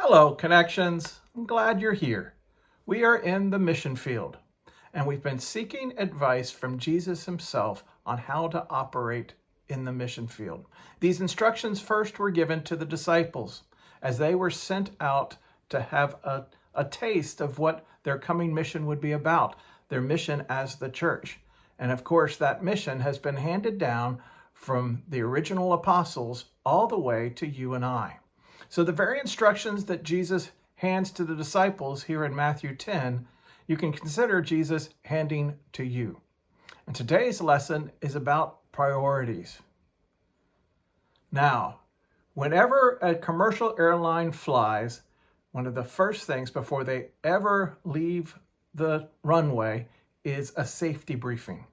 Hello, Connections. I'm glad you're here. We are in the mission field, and we've been seeking advice from Jesus himself on how to operate in the mission field. These instructions first were given to the disciples as they were sent out to have a taste of what their coming mission would be about, their mission as the church. And of course, that mission has been handed down from the original apostles all the way to you and I. So the very instructions that Jesus hands to the disciples here in Matthew 10, you can consider Jesus handing to you. And today's lesson is about priorities. Now, whenever a commercial airline flies, one of the first things before they ever leave the runway is a safety briefing.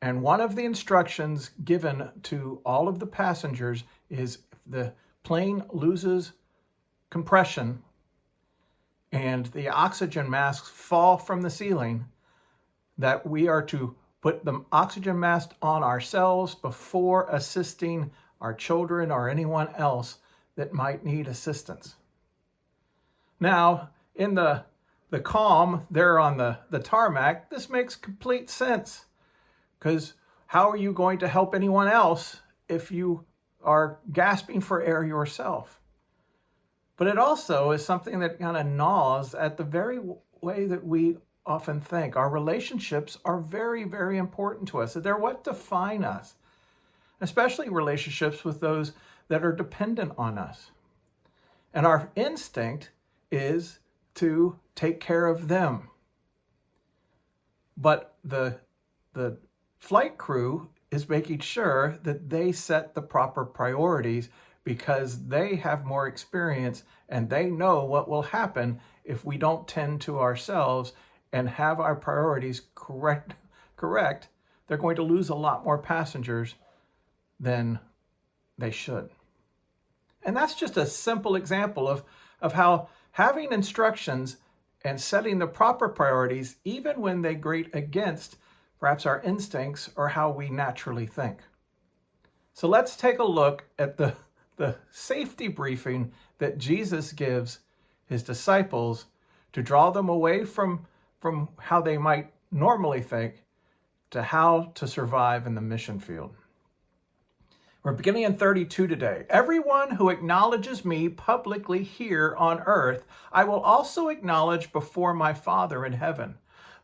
And one of the instructions given to all of the passengers is the plane loses compression and the oxygen masks fall from the ceiling, that we are to put the oxygen mask on ourselves before assisting our children or anyone else that might need assistance. Now, in the calm there on the tarmac, this makes complete sense, because how are you going to help anyone else if you are gasping for air yourself? But it also is something that kind of gnaws at the very way that we often think. Our relationships are very, very important to us. They're what define us, especially relationships with those that are dependent on us. And our instinct is to take care of them. But the flight crew is making sure that they set the proper priorities, because they have more experience and they know what will happen if we don't tend to ourselves and have our priorities correct. They're going to lose a lot more passengers than they should. And that's just a simple example of how having instructions and setting the proper priorities, even when they grate against perhaps our instincts or how we naturally think. So let's take a look at the safety briefing that Jesus gives his disciples to draw them away from how they might normally think to how to survive in the mission field. We're beginning in 32 today. Everyone who acknowledges me publicly here on earth, I will also acknowledge before my Father in heaven.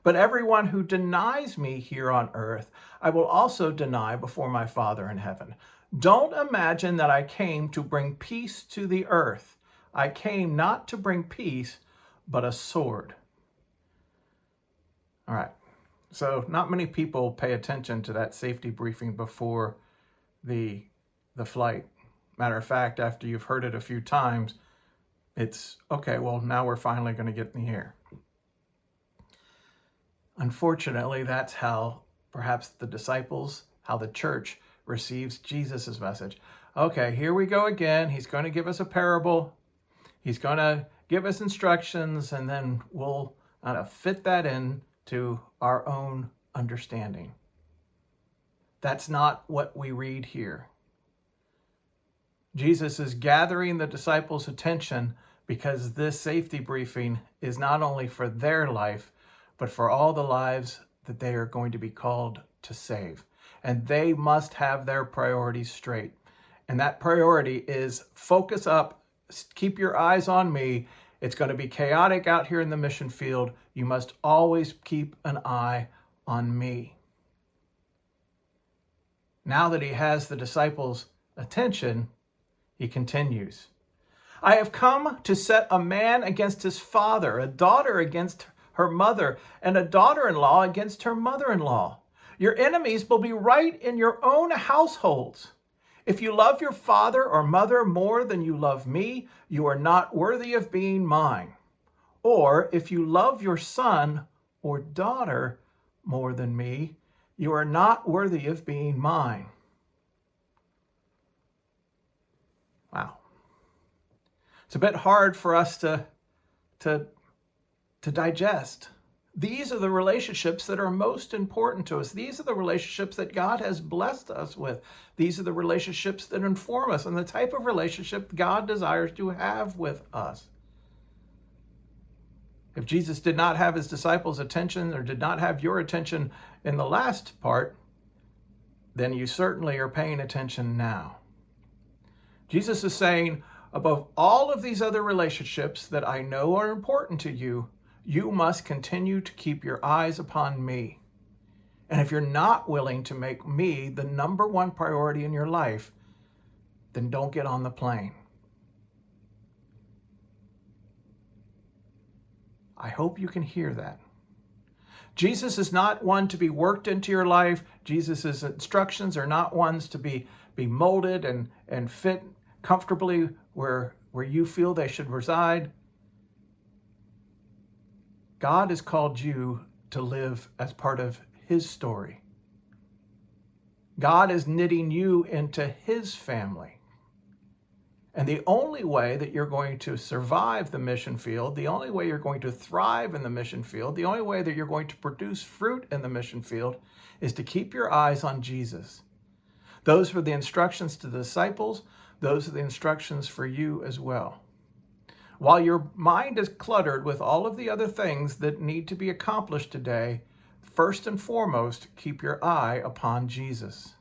But everyone who denies me here on earth, I will also deny before my Father in heaven. Don't imagine that I came to bring peace to the earth. I came not to bring peace, but a sword. All right. So not many people pay attention to that safety briefing before the flight. Matter of fact, after you've heard it a few times, it's okay, well, now we're finally going to get in the air. Unfortunately, that's how perhaps the disciples, how the church receives Jesus' message. Okay, here we go again. He's going to give us a parable. He's going to give us instructions, and then we'll fit that in to our own understanding. That's not what we read here. Jesus is gathering the disciples' attention because this safety briefing is not only for their life, but for all the lives that they are going to be called to save. And they must have their priorities straight. And that priority is focus up, keep your eyes on me. It's going to be chaotic out here in the mission field. You must always keep an eye on me. Now that he has the disciples' attention, he continues. I have come to set a man against his father, a daughter against her mother, and a daughter-in-law against her mother-in-law. Your enemies will be right in your own households. If you love your father or mother more than you love me, you are not worthy of being mine. Or if you love your son or daughter more than me, you are not worthy of being mine. Wow. It's a bit hard for us to digest These are the relationships that are most important to us. These are the relationships that God has blessed us with. These are the relationships that inform us and the type of relationship God desires to have with us. If Jesus did not have his disciples' attention or did not have your attention in the last part, then you certainly are paying attention now. Jesus is saying, above all of these other relationships that I know are important to you, you must continue to keep your eyes upon me. And if you're not willing to make me the number one priority in your life, then don't get on the plane. I hope you can hear that. Jesus is not one to be worked into your life. Jesus' instructions are not ones to be molded and fit comfortably where you feel they should reside. God has called you to live as part of his story. God is knitting you into his family. And the only way that you're going to survive the mission field, the only way you're going to thrive in the mission field, the only way that you're going to produce fruit in the mission field is to keep your eyes on Jesus. Those were the instructions to the disciples. Those are the instructions for you as well. While your mind is cluttered with all of the other things that need to be accomplished today, first and foremost, keep your eye upon Jesus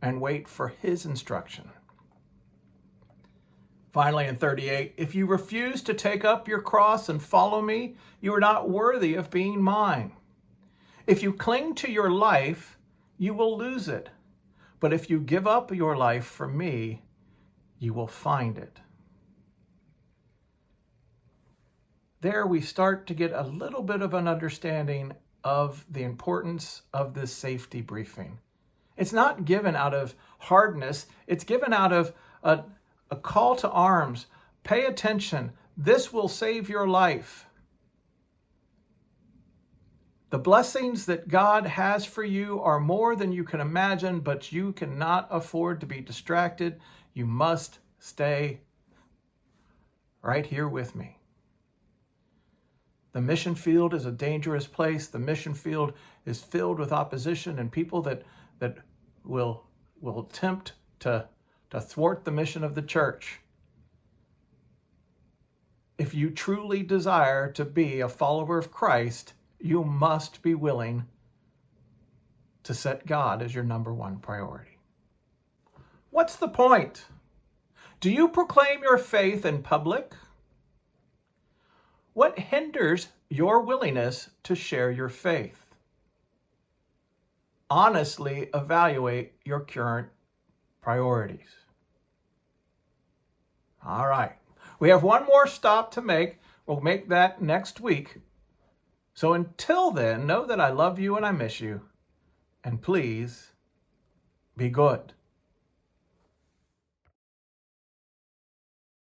and wait for his instruction. Finally, in 38, if you refuse to take up your cross and follow me, you are not worthy of being mine. If you cling to your life, you will lose it. But if you give up your life for me, you will find it. There we start to get a little bit of an understanding of the importance of this safety briefing. It's not given out of hardness. It's given out of a call to arms. Pay attention. This will save your life. The blessings that God has for you are more than you can imagine, but you cannot afford to be distracted. You must stay right here with me. The mission field is a dangerous place. The mission field is filled with opposition and people that will attempt to thwart the mission of the church. If you truly desire to be a follower of Christ, you must be willing to set God as your number one priority. What's the point? Do you proclaim your faith in public? What hinders your willingness to share your faith? Honestly evaluate your current priorities. All right. We have one more stop to make. We'll make that next week. So until then, know that I love you and I miss you. And please, be good.